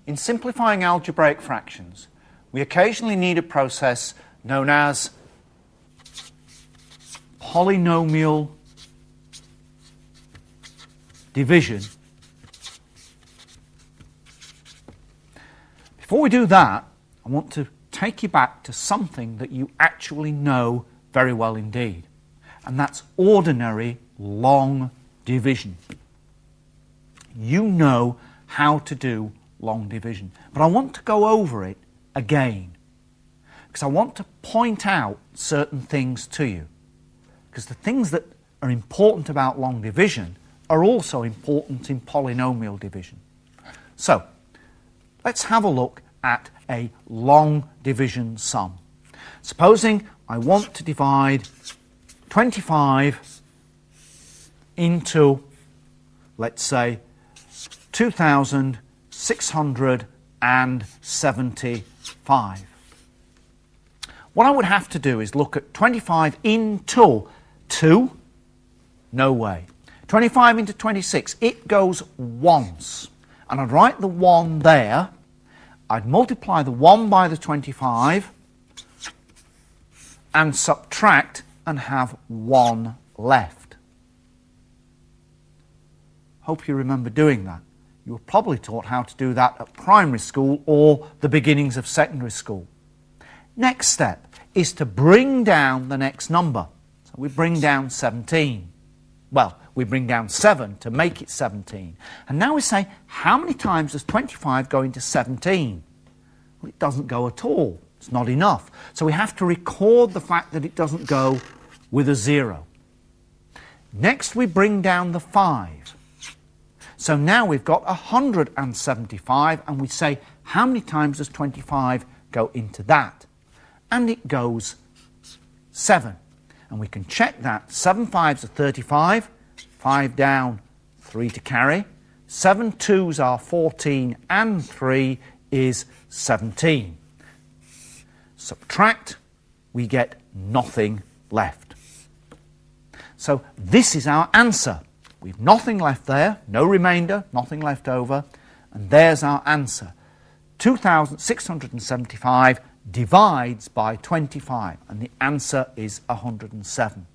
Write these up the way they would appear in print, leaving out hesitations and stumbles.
In simplifying algebraic fractions, we occasionally need a process known as polynomial division. Before we do that, I want to take you back to something that you actually know very well indeed, and that's ordinary long division. You know how to do long division, but I want to go over it again because I want to point out certain things to you, because the things that are important about long division are also important in polynomial division. So let's have a look at a long division sum. Supposing I want to divide 25 into, let's say, 2,675. What I would have to do is look at 25 into 2. No way. 25 into 26, it goes once. And I'd write the 1 there. I'd multiply the 1 by the 25 and subtract and have 1 left. Hope you remember doing that. You were probably taught how to do that at primary school or the beginnings of secondary school. Next step is to bring down the next number. So we bring down 17. Well, we bring down 7 to make it 17. And now we say, how many times does 25 go into 17? Well, it doesn't go at all. It's not enough. So we have to record the fact that it doesn't go with a 0. Next, we bring down the 5. So now we've got 175, and we say, how many times does 25 go into that? And it goes 7. And we can check that. 7 5s are 35, 5 down, 3 to carry. 7 2s are 14, and 3 is 17. Subtract, we get nothing left. So this is our answer. We've nothing left there, no remainder, nothing left over, and there's our answer. 2,675 divides by 25, and the answer is 107.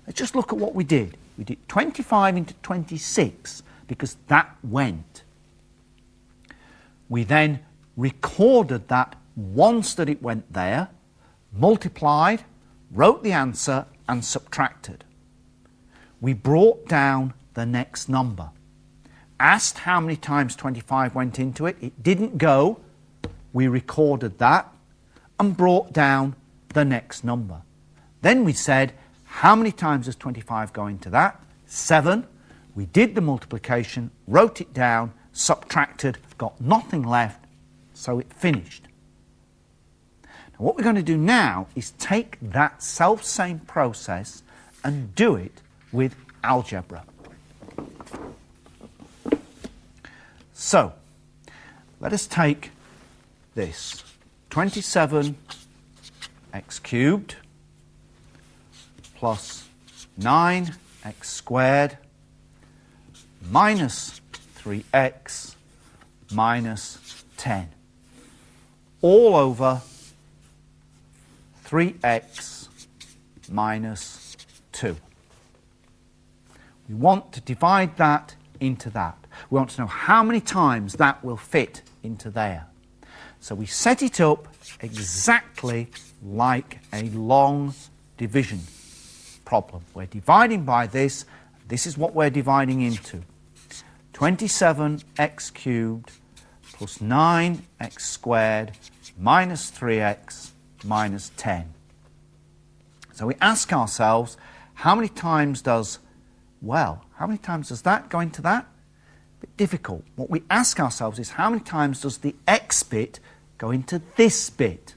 Let's just look at what we did. We did 25 into 26 because that went. We then recorded that once that it went there, multiplied, wrote the answer, and subtracted. We brought down the next number. Asked how many times 25 went into it. It didn't go. We recorded that and brought down the next number. Then we said, how many times does 25 go into that? 7. We did the multiplication, wrote it down, subtracted, got nothing left, so it finished. Now what we're going to do now is take that self-same process and do it with algebra. So, let us take this, 27x cubed plus 9x squared minus 3x minus 10, all over 3x minus 2. We want to divide that into that. We want to know how many times that will fit into there. So we set it up exactly like a long division problem. We're dividing by this. This is what we're dividing into. 27x cubed plus 9x squared minus 3x minus 10. So we ask ourselves, how many times does that go into that? A bit difficult. What we ask ourselves is, how many times does the x bit go into this bit?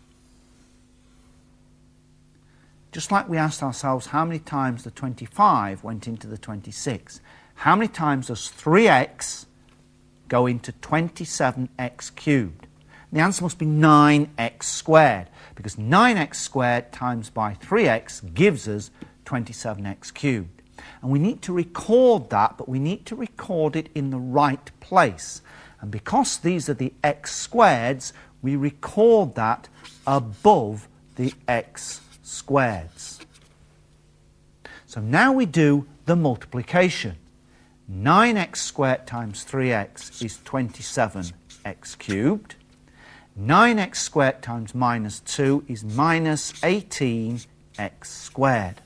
Just like we asked ourselves how many times the 25 went into the 26. How many times does 3x go into 27x cubed? The answer must be 9x squared, because 9x squared times by 3x gives us 27x cubed. And we need to record that, but we need to record it in the right place. And because these are the x squareds, we record that above the x squareds. So now we do the multiplication. 9x squared times 3x is 27x cubed. 9x squared times minus 2 is minus 18x squared.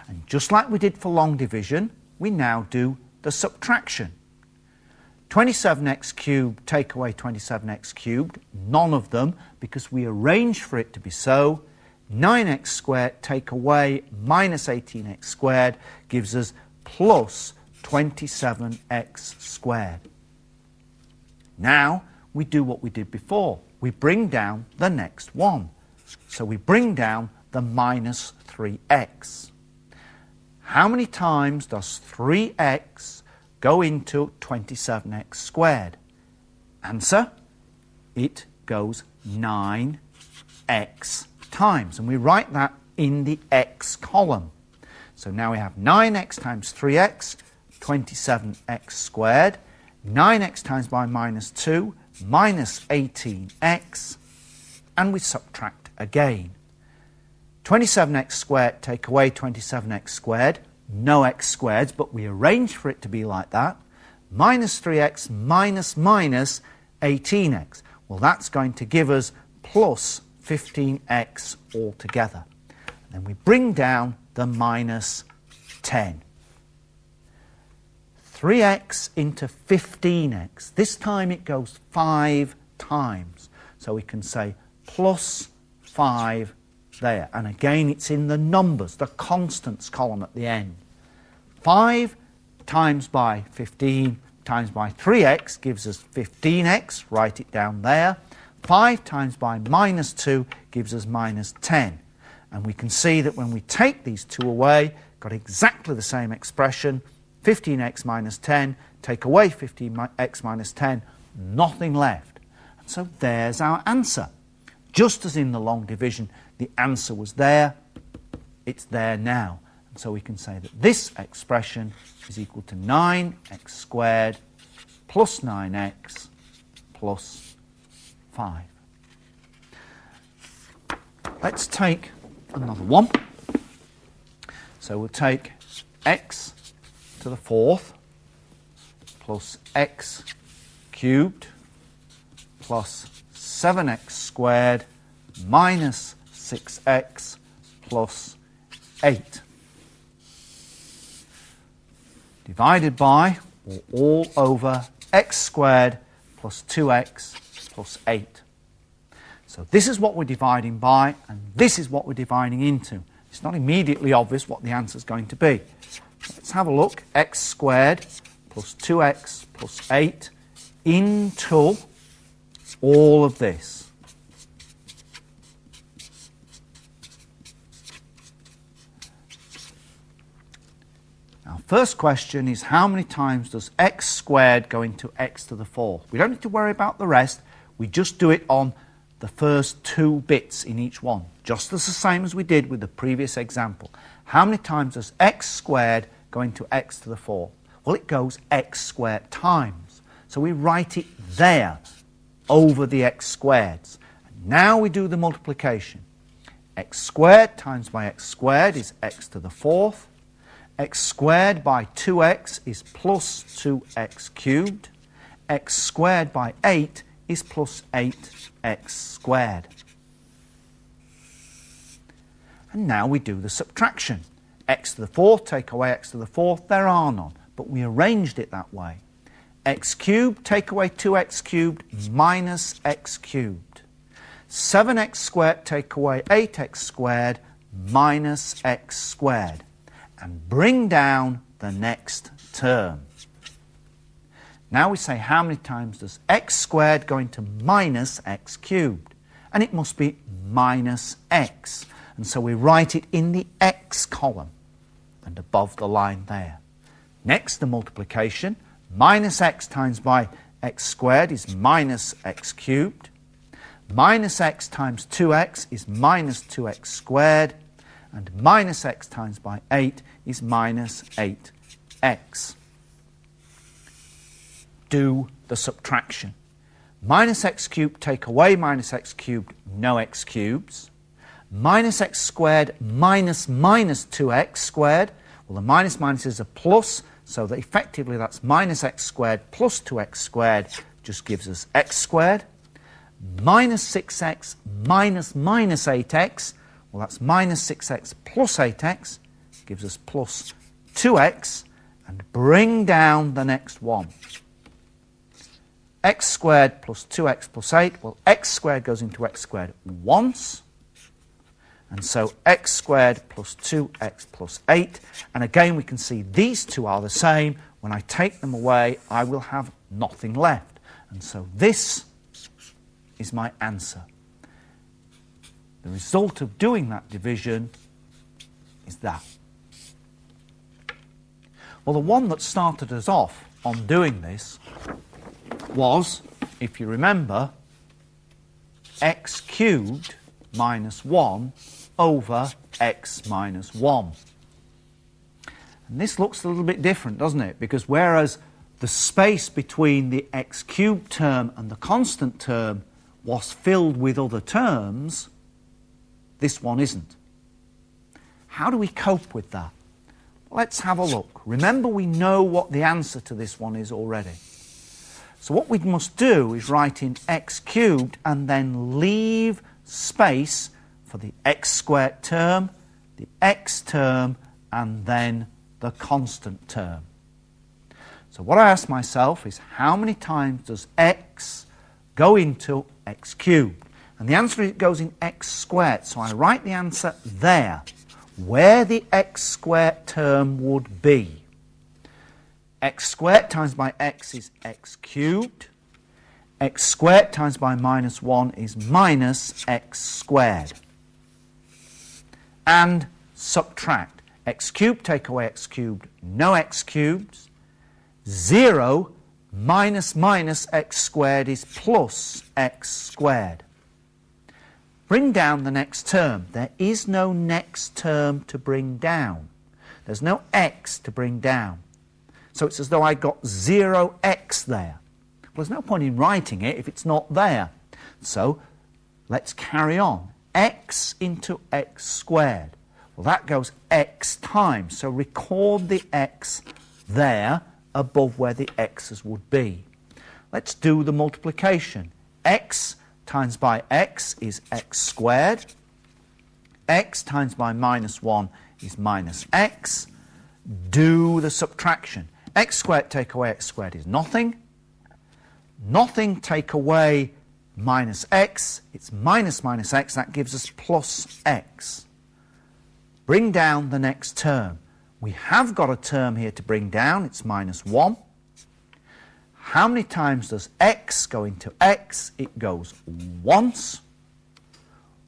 And just like we did for long division, we now do the subtraction. 27x cubed, take away 27x cubed, none of them, because we arranged for it to be so. 9x squared, take away minus 18x squared, gives us plus 27x squared. Now we do what we did before. We bring down the next one. So we bring down the minus 3x. How many times does 3x go into 27x squared? Answer, it goes 9x times. And we write that in the x column. So now we have 9x times 3x, 27x squared. 9x times by minus 2, minus 18x. And we subtract again. 27x squared, take away 27x squared. No x squareds, but we arrange for it to be like that. Minus 3x minus minus 18x. Well, that's going to give us plus 15x altogether. And then we bring down the minus 10. 3x into 15x. This time it goes 5 times. So we can say plus 5 there. And again, it's in the numbers, the constants column at the end. 5 times by 15 times by 3x gives us 15x. Write it down there. 5 times by minus 2 gives us minus 10. And we can see that when we take these two away, got exactly the same expression. 15x minus 10, take away 15x minus 10, nothing left. And so there's our answer. Just as in the long division, the answer was there, it's there now. And so we can say that this expression is equal to 9x squared plus 9x plus 5. Let's take another one. So we'll take x to the 4th plus x cubed plus 7x squared minus 6x plus 8 divided by, or all over, x squared plus 2x plus 8. So this is what we're dividing by, and this is what we're dividing into. It's not immediately obvious what the answer is going to be. Let's have a look. X squared plus 2x plus 8 into all of this. Our first question is, how many times does x squared go into x to the 4th? We don't need to worry about the rest. We just do it on the first 2 bits in each one, just as the same as we did with the previous example. How many times does x squared go into x to the 4th? Well, it goes x squared times. So we write it there over the x squareds. And now we do the multiplication. X squared times by x squared is x to the 4th. X squared by 2x is plus 2x cubed. X squared by 8 is plus 8x squared. And now we do the subtraction. X to the 4th, take away x to the 4th, there are none, but we arranged it that way. X cubed, take away 2x cubed, minus x cubed. 7x squared, take away 8x squared, minus x squared. And bring down the next term. Now we say, how many times does x squared go into minus x cubed? And it must be minus x. And so we write it in the x column and above the line there. Next, the multiplication. Minus x times by x squared is minus x cubed. Minus x times 2x is minus 2x squared. And minus x times by 8 is minus 8x. do the subtraction. Minus x cubed, take away minus x cubed, no x cubes. Minus x squared minus minus 2x squared. Well, the minus minus is a plus, so that effectively that's minus x squared plus 2x squared just gives us x squared. Minus 6x minus minus 8x, well, that's minus 6x plus 8x, gives us plus 2x, and bring down the next one. X squared plus 2x plus 8, well, x squared goes into x squared once, and so x squared plus 2x plus 8, and again we can see these two are the same. When I take them away, I will have nothing left, and so this is my answer. The result of doing that division is that. Well, the one that started us off on doing this was, if you remember, x cubed minus 1 over x minus 1. And this looks a little bit different, doesn't it? Because whereas the space between the x cubed term and the constant term was filled with other terms, this one isn't. How do we cope with that? Let's have a look. Remember, we know what the answer to this one is already. So what we must do is write in x cubed and then leave space for the x squared term, the x term, and then the constant term. So what I ask myself is, how many times does x go into x cubed? And the answer is it goes in x squared. So I write the answer there, where the x squared term would be. X squared times by x is x cubed. X squared times by minus 1 is minus x squared. And subtract. X cubed, take away x cubed, no x cubes. 0 minus minus x squared is plus x squared. Bring down the next term. There is no next term to bring down. There's no x to bring down. So it's as though I got 0x there. Well, there's no point in writing it if it's not there. So let's carry on. X into x squared. Well, that goes x times. So record the x there above where the x's would be. Let's do the multiplication. X times by x is x squared. X times by minus 1 is minus x. Do the subtraction. X squared take away x squared is nothing. Nothing take away minus x. It's minus minus x. That gives us plus x. Bring down the next term. We have got a term here to bring down. It's minus 1. How many times does x go into x? It goes once.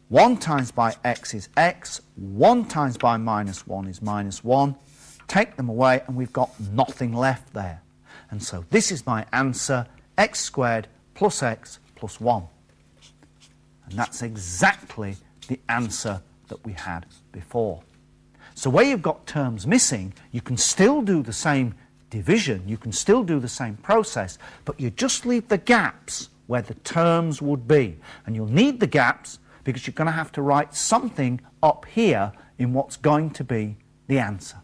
1 times by x is x. 1 times by minus 1 is minus 1. Take them away and we've got nothing left there. And so this is my answer, x squared plus x plus 1. And that's exactly the answer that we had before. So where you've got terms missing, you can still do the same division, you can still do the same process, but you just leave the gaps where the terms would be. And you'll need the gaps because you're going to have to write something up here in what's going to be the answer.